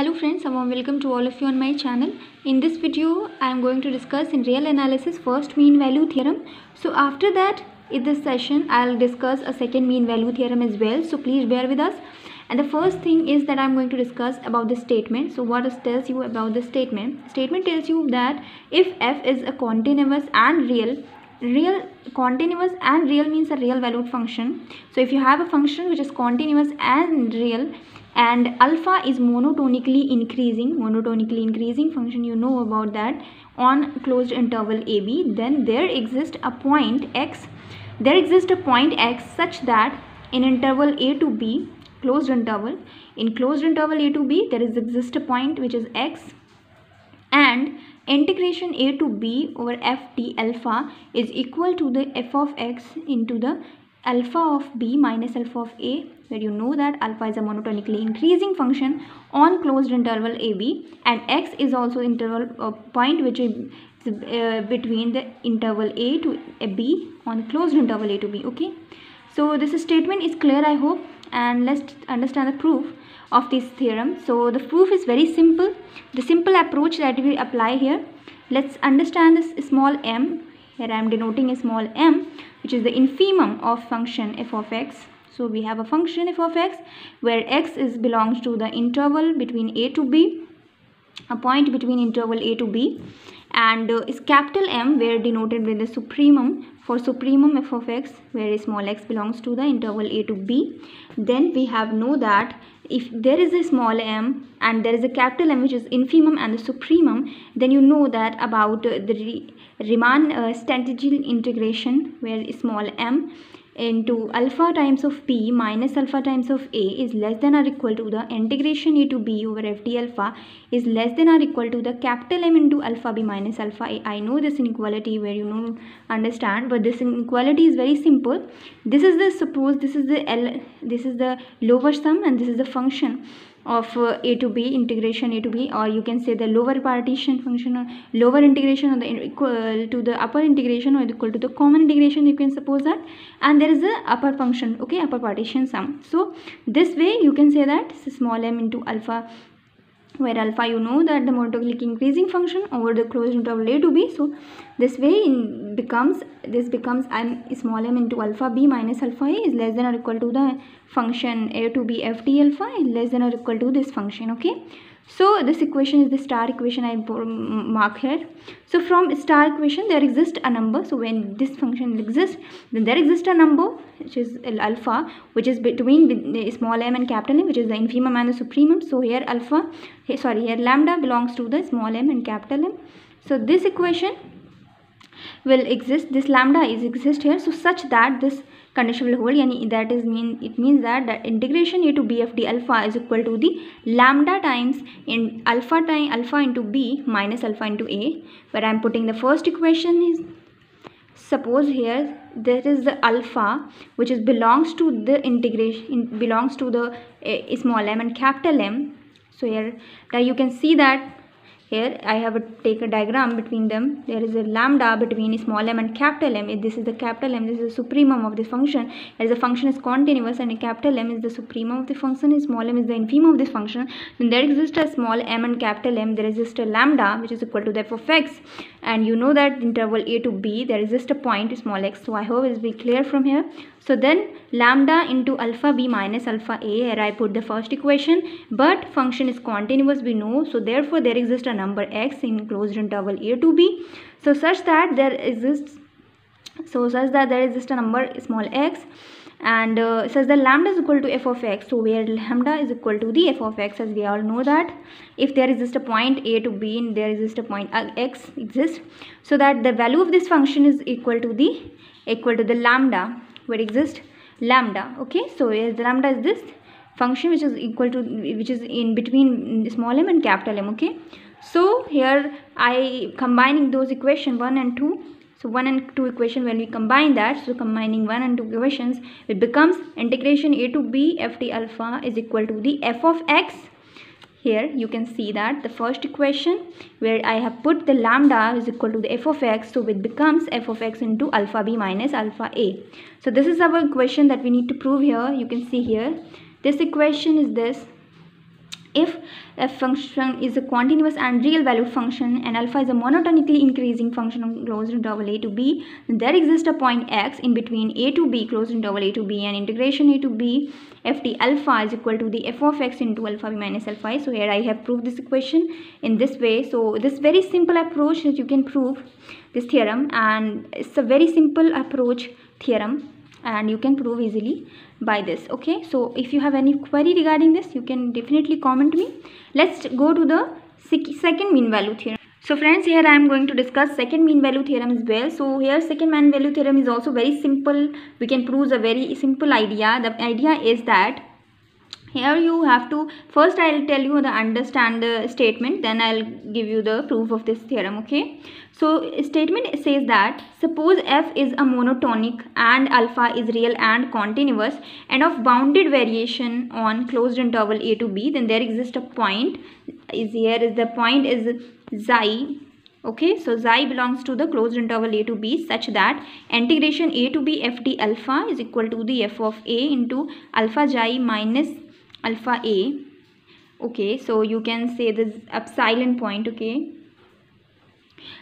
Hello friends, a warm welcome to all of you on my channel. In this video, I am going to discuss in real analysis first mean value theorem. So after that, in this session, I'll discuss a second mean value theorem as well. So please bear with us. And the first thing is that I'm going to discuss about the statement. So what it tells you about the statement? Statement tells you that if f is a continuous and real continuous and real means a real valued function. So if you have a function which is continuous and real, and alpha is monotonically increasing function, you know about that, on closed interval ab, then there exists a point x such that in interval a to b, closed interval, in closed interval a to b, there exists a point which is x, and integration a to b over ft alpha is equal to the f of x into the alpha of b minus alpha of a, where you know that alpha is a monotonically increasing function on closed interval ab, and x is also interval point which is between the interval a to b on closed interval a to b. Okay, so this statement is clear, I hope, and let's understand the proof of this theorem. So the proof is very simple. The simple approach that we apply here, let's understand this small m. Here I am denoting a small m, which is the infimum of function f of x. So we have a function f of x where x belongs to the interval between a to b, a point between interval a to b, and is capital M, where denoted with the supremum, for supremum f of x, where small x belongs to the interval a to b. Then we have know that if there is a small m and there is a capital M which is infimum and the supremum, then you know that about the Riemann-Stahlgestell integration, where small m into alpha times of p minus alpha times of a is less than or equal to the integration a to b over ft alpha is less than or equal to the capital M into alpha b minus alpha a. I know this inequality where you know understand, but this inequality is very simple. This is the, suppose this is the L, this is the lower sum, and this is the function of a to b, integration a to b, or you can say the lower partition function, or lower integration, or the equal to the upper integration, or equal to the common integration, you can suppose that, and there is a upper function, okay, upper partition sum. So this way you can say that small m into alpha, where alpha you know that the monotonically increasing function over the closed interval a to b. So this way becomes small m into alpha b minus alpha a is less than or equal to the function a to b ft alpha is less than or equal to this function. Okay, so this equation is the star equation I mark here. So from star equation there exists a number. So when this function exists, then there exists a number which is alpha, which is between the small m and capital M, which is the infimum and the supremum. So here here lambda belongs to the small m and capital M. So this equation will exist, this lambda exist here, so such that this condition will hold, yani that is it means that integration a to b ft alpha is equal to the lambda times in alpha into b minus alpha into a, where I am putting the first equation is, suppose here there is the alpha which is belongs to the integration, belongs to the small m and capital M. So here you can see that here I have take a diagram between them. There is a lambda between small m and capital M. This is the capital M, this is the supremum of this function, as the function is continuous, and a capital M is the supremum of the function, and small m is the infimum of this function. Then there exists a small m and capital M, there exists a lambda which is equal to the f of x, and you know that interval a to b there exists a point small x. So I hope it will be clear from here. So then lambda into alpha b minus alpha a, here I put the first equation, but function is continuous we know, so therefore there exists a number x in closed interval a to b, so such that there exists a number small x, and such that lambda is equal to f of x. So where lambda is equal to the f of x, as we all know that if there exists a point a to b and there exists a point x exists, so that the value of this function is equal to the lambda, where exists lambda. Okay, so here the lambda is this function which is in between small m and capital M. Okay, so here I combining those equation 1 and 2. So 1 and 2 equation, when we combine that, so combining 1 and 2 equations, it becomes integration a to b ft alpha is equal to the f of x. Here you can see that the first equation where I have put the lambda is equal to the f of x, so it becomes f of x into alpha b minus alpha a. So this is our equation that we need to prove here. You can see here this equation is this, If f function is a continuous and real valued function and alpha is a monotonically increasing function on closed interval a to b, then there exists a point x in between a to b, closed interval a to b, and integration a to b ft alpha is equal to the f of x into alpha b minus alpha a. So here I have proved this equation in this way. So this very simple approach that you can prove this theorem, and it's a very simple approach theorem, and you can prove easily by this. Okay, so if you have any query regarding this, you can definitely comment me. Let's go to the second mean value theorem. So friends, here I am going to discuss second mean value theorem as well. So here second mean value theorem is also very simple. We can prove a very simple idea. The idea is that here you have to, first I'll tell you the understand the statement, then I'll give you the proof of this theorem. Okay, so statement says that suppose f is a monotonic and alpha is real and continuous and of bounded variation on closed interval a to b, then there exists a point the point is xi. Okay, so xi belongs to the closed interval a to b such that integration a to b ft alpha is equal to the f of a into alpha xi minus alpha a. Okay, so you can say this epsilon point. Okay,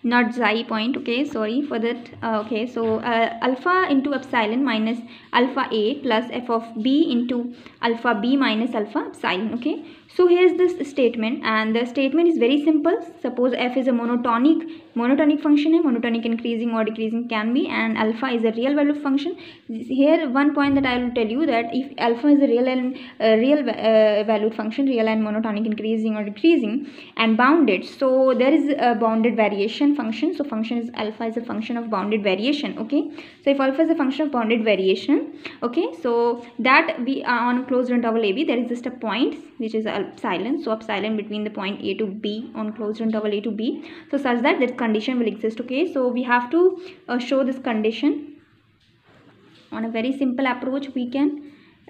not xi point. Okay, sorry for that. Okay, so alpha into epsilon minus alpha a plus f of b into alpha b minus alpha epsilon. Okay, so here is this statement, and the statement is very simple. Suppose f is a monotonic function है, monotonic increasing or decreasing can be, and alpha is a real value function. Here one point that I will tell you, that if alpha is a real valued function, real and monotonic increasing or decreasing and bounded, so there is a bounded variation function. So function is alpha is a function of bounded variation. Okay, so if alpha is a function of bounded variation, okay, so that we are on closed interval ab, there is just a point which is epsilon. So epsilon between the point a to b on closed interval a to b, so such that that condition will exist. Okay, so we have to show this condition on a very simple approach. We can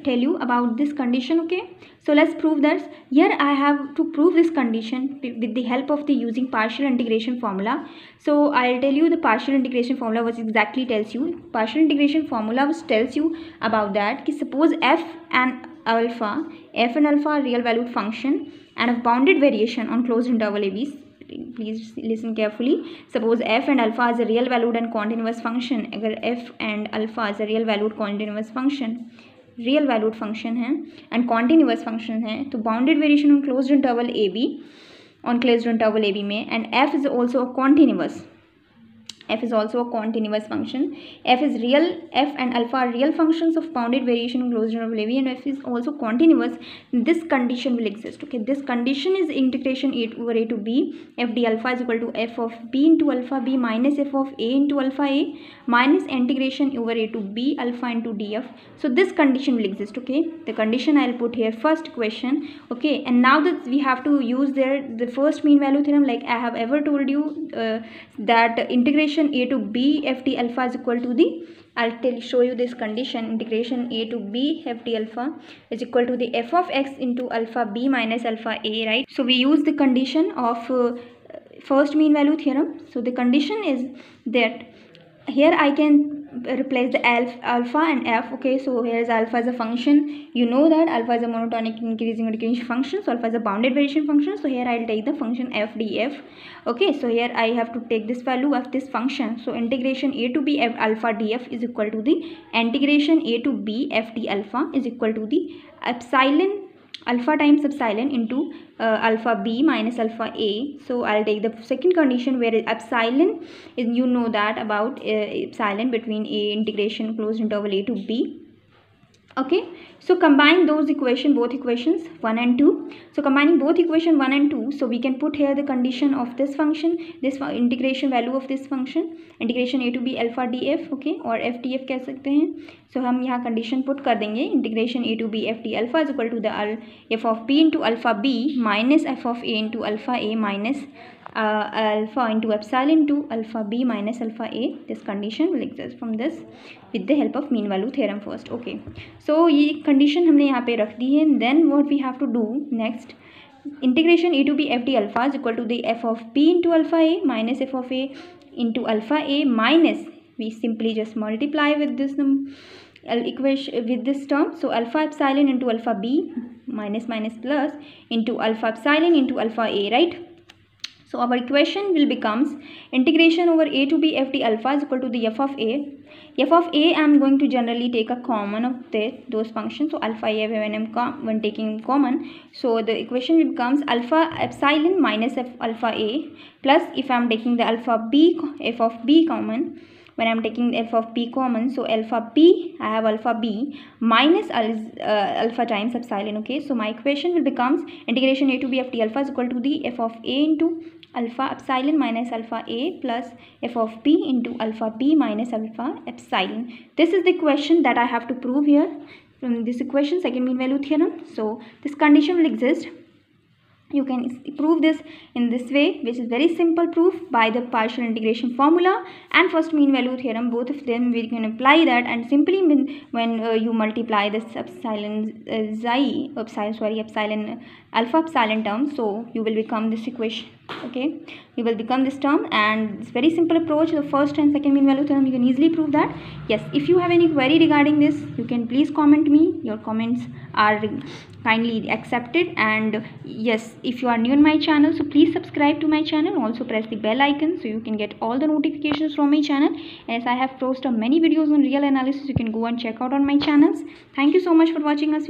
tell you about this condition. Okay, so let's prove that. Here I have to prove this condition with the help of the using partial integration formula. So I'll tell you the partial integration formula, which exactly tells you partial integration formula, which tells you about that. Suppose f and alpha are real valued function and of bounded variation on closed interval ab. Please listen carefully. Suppose f and alpha is a real valued and continuous function. अगर f and alpha is a real valued continuous function, real valued function है and continuous function है, तो bounded variation on closed interval ab में, and f is also a continuous. F is also a continuous function. F and alpha are real functions of bounded variation in closed interval ab, and f is also continuous. This condition will exist. Okay, this condition is integration a over a to b f d alpha is equal to f of b into alpha b minus f of a into alpha a minus integration over a to b alpha into df. So this condition will exist. Okay, the condition I'll put here first equation. Okay, and now that we have to use the first mean value theorem, like I have ever told you that integration a to b ft alpha is equal to the, I'll show you this condition, integration a to b ft alpha is equal to the f of x into alpha b minus alpha a, right? So we use the condition of first mean value theorem. So the condition is that here I can replace the alpha and f. Okay, so here is alpha as a function. You know that alpha is a monotonic increasing or decreasing function, so alpha is a bounded variation function. So here I'll take the function f df. Okay, so here I have to take this value of this function. So integration a to b f alpha df is equal to the integration a to b f d alpha is equal to the epsilon alpha times epsilon into alpha b minus alpha a. So I'll take the second condition where epsilon is, you know that about epsilon between a integration closed interval a to b. Okay, so combine those both equations 1 and 2. So combining both equation 1 and 2, so we can put here the condition of this function, this integration value of this function, integration a to b alpha df. Okay, or f df कह सकते हैं. So हम यहाँ condition put कर देंगे, integration a to b f d alpha is equal to the f of b into alpha b minus f of a into alpha a minus alpha into epsilon into alpha b minus alpha a. This condition will exist from this with the help of mean value theorem first. Okay, so ये condition हमने यहाँ पे रख दी है. Then what we have to do next, integration a to b f d alpha is equal to the f of b into alpha a minus f of a into alpha a minus, we simply just multiply with this equation with this term. So alpha epsilon into alpha b minus minus plus into alpha epsilon into alpha a, right? So our equation will becomes integration over a to b f d alpha is equal to the f of a. F of a, I am going to generally take a common of those functions. So alpha a when taking common, so the equation becomes alpha epsilon minus f alpha a plus, if I am taking the alpha b f of b common, when I am taking f of b common, so alpha b, I have alpha b minus alpha times epsilon. Okay, so my equation will becomes integration a to b f d alpha is equal to the f of a into alpha epsilon minus alpha a plus f of b into alpha b minus alpha epsilon. This is the equation that I have to prove here from this equation, second mean value theorem. So this condition will exist. You can prove this in this way, which is very simple proof by the partial integration formula and first mean value theorem. Both of them we can apply that, and simply when you multiply this epsilon epsilon alpha epsilon term, so you will become this equation. Okay, you will become this term, and it's very simple approach. The first and second mean value theorem, you can easily prove that. Yes, if you have any query regarding this, you can please comment me. Your comments are kindly accepted. And yes, if you are new in my channel, so please subscribe to my channel. Also press the bell icon so you can get all the notifications from my channel. As I have posted many videos on real analysis, you can go and check out on my channels. Thank you so much for watching us.